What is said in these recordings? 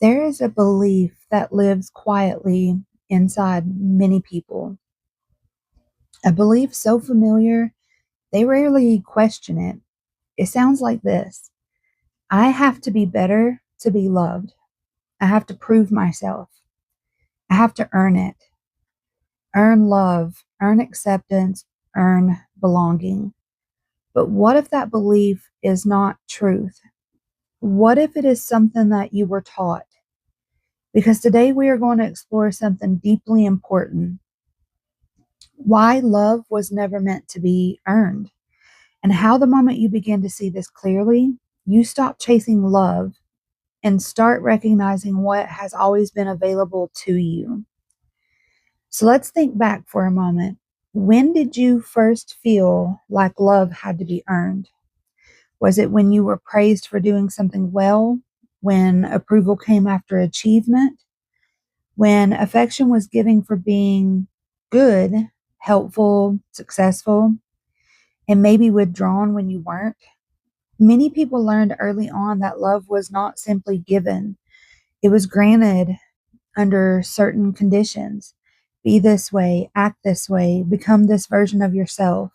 There is a belief that lives quietly inside many people, a belief so familiar they rarely question it. It sounds like this: I have to be better to be loved. I have to prove myself. I have to earn it, earn love, earn acceptance, earn belonging. But what if that belief is not truth? What if it is something that you were taught? Because today we are going to explore something deeply important: why love was never meant to be earned, and how the moment you begin to see this clearly, you stop chasing love and start recognizing what has always been available to you. So let's think back for a moment. When did you first feel like love had to be earned? Was it when you were praised for doing something well? When approval came after achievement? When affection was given for being good, helpful, successful, and maybe withdrawn when you weren't? Many people learned early on that love was not simply given, it was granted under certain conditions. Be this way, act this way, become this version of yourself,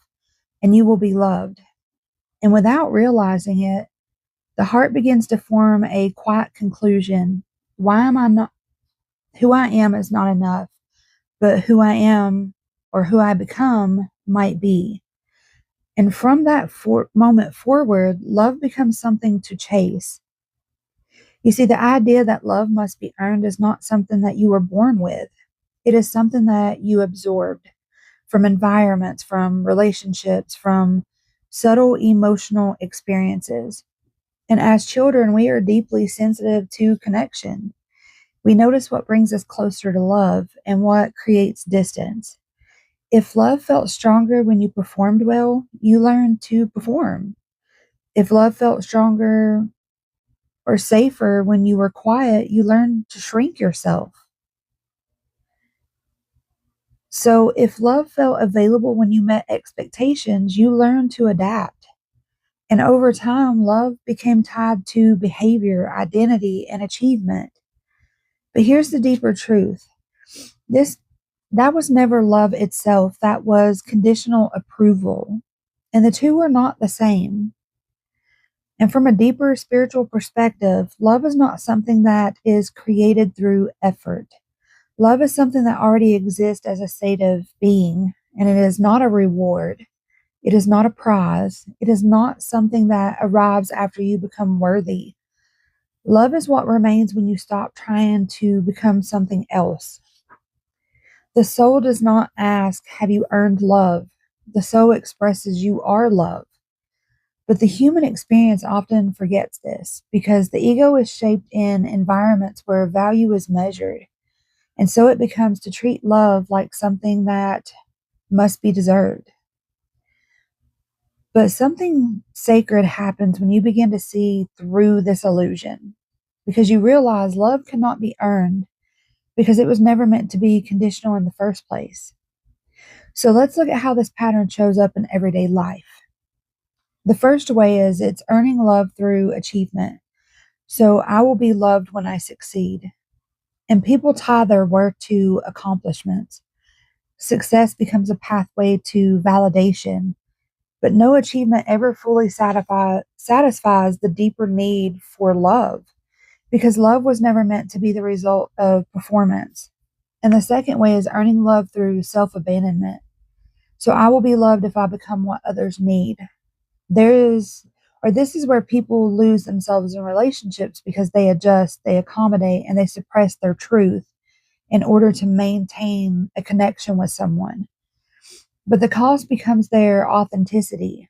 and you will be loved. And without realizing it, the heart begins to form a quiet conclusion. Why am I not who I am is not enough, but who I am or who I become might be. And from that moment forward, love becomes something to chase. You see, the idea that love must be earned is not something that you were born with. It is something that you absorbed from environments, from relationships, from subtle emotional experiences. And as children, we are deeply sensitive to connection. We notice what brings us closer to love and what creates distance. If love felt stronger when you performed well, you learned to perform. If love felt stronger or safer when you were quiet, you learned to shrink yourself. So if love felt available when you met expectations, you learned to adapt. And over time, love became tied to behavior, identity, and achievement. But here's the deeper truth. This that was never love itself. That was conditional approval. And the two are not the same. And from a deeper spiritual perspective, love is not something that is created through effort. Love is something that already exists as a state of being, and it is not a reward. It is not a prize. It is not something that arrives after you become worthy. Love is what remains when you stop trying to become something else. The soul does not ask, have you earned love? The soul expresses you are love. But the human experience often forgets this because the ego is shaped in environments where value is measured. And so it becomes to treat love like something that must be deserved. But something sacred happens when you begin to see through this illusion because you realize love cannot be earned because it was never meant to be conditional in the first place. So let's look at how this pattern shows up in everyday life. The first way is it's earning love through achievement. So I will be loved when I succeed. And people tie their worth to accomplishments. Success becomes a pathway to validation, but no achievement ever fully satisfies the deeper need for love because love was never meant to be the result of performance. And the second way is earning love through self abandonment. So I will be loved if I become what others need. There is, or this is where people lose themselves in relationships because they adjust, they accommodate, and they suppress their truth in order to maintain a connection with someone. But the cost becomes their authenticity.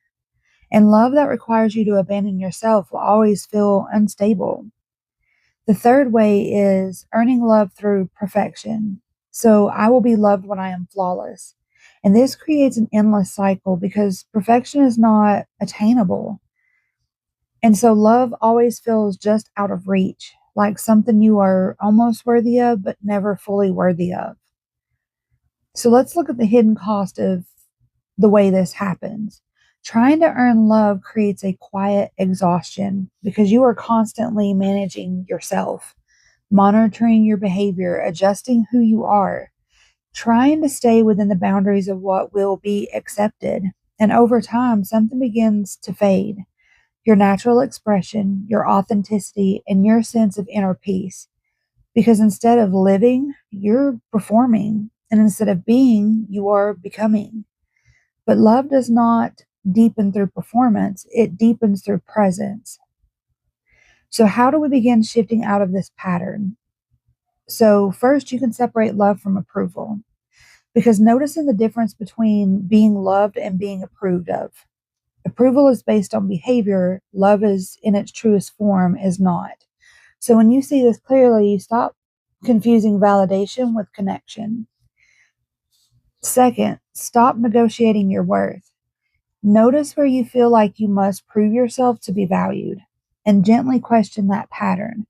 And love that requires you to abandon yourself will always feel unstable. The third way is earning love through perfection. So I will be loved when I am flawless. And this creates an endless cycle because perfection is not attainable. And so love always feels just out of reach, like something you are almost worthy of, but never fully worthy of. So let's look at the hidden cost of the way this happens. Trying to earn love creates a quiet exhaustion because you are constantly managing yourself. monitoring your behavior, adjusting who you are, trying to stay within the boundaries of what will be accepted. And over time, something begins to fade. Your natural expression, your authenticity, and your sense of inner peace. Because instead of living, you're performing. And instead of being, you are becoming. But love does not deepen through performance, it deepens through presence. So, how do we begin shifting out of this pattern? So, first, you can separate love from approval because noticing the difference between being loved and being approved of. Approval is based on behavior, love is in its truest form is not. So, when you see this clearly, you stop confusing validation with connection. Second, stop negotiating your worth. Notice where you feel like you must prove yourself to be valued and gently question that pattern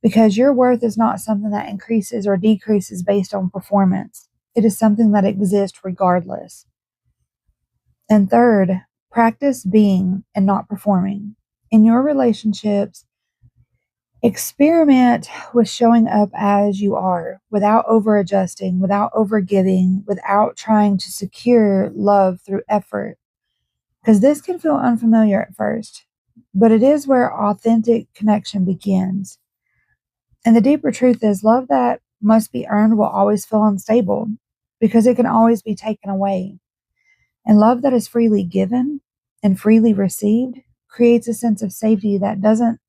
because your worth is not something that increases or decreases based on performance. It is something that exists regardless. And third, practice being and not performing. In your relationships, experiment with showing up as you are without over adjusting, without over giving, without trying to secure love through effort. Because this can feel unfamiliar at first, but it is where authentic connection begins. And the deeper truth is love that must be earned will always feel unstable because it can always be taken away. And love that is freely given and freely received creates a sense of safety that doesn't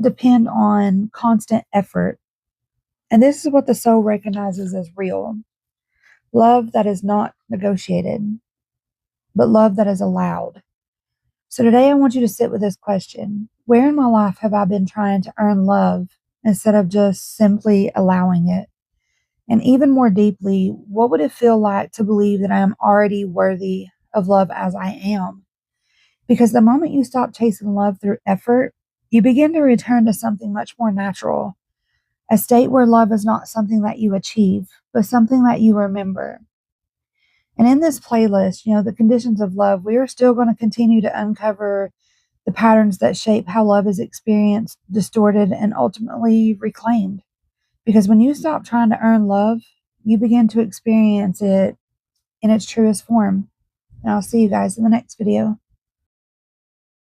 depend on constant effort. And this is what the soul recognizes as real. Love that is not negotiated, but love that is allowed. So today I want you to sit with this question. Where in my life have I been trying to earn love instead of just simply allowing it? And even more deeply, what would it feel like to believe that I am already worthy of love as I am? Because the moment you stop chasing love through effort, you begin to return to something much more natural, a state where love is not something that you achieve, but something that you remember. And in this playlist, the conditions of love, we are still going to continue to uncover the patterns that shape how love is experienced, distorted, and ultimately reclaimed. Because when you stop trying to earn love, you begin to experience it in its truest form. And I'll see you guys in the next video.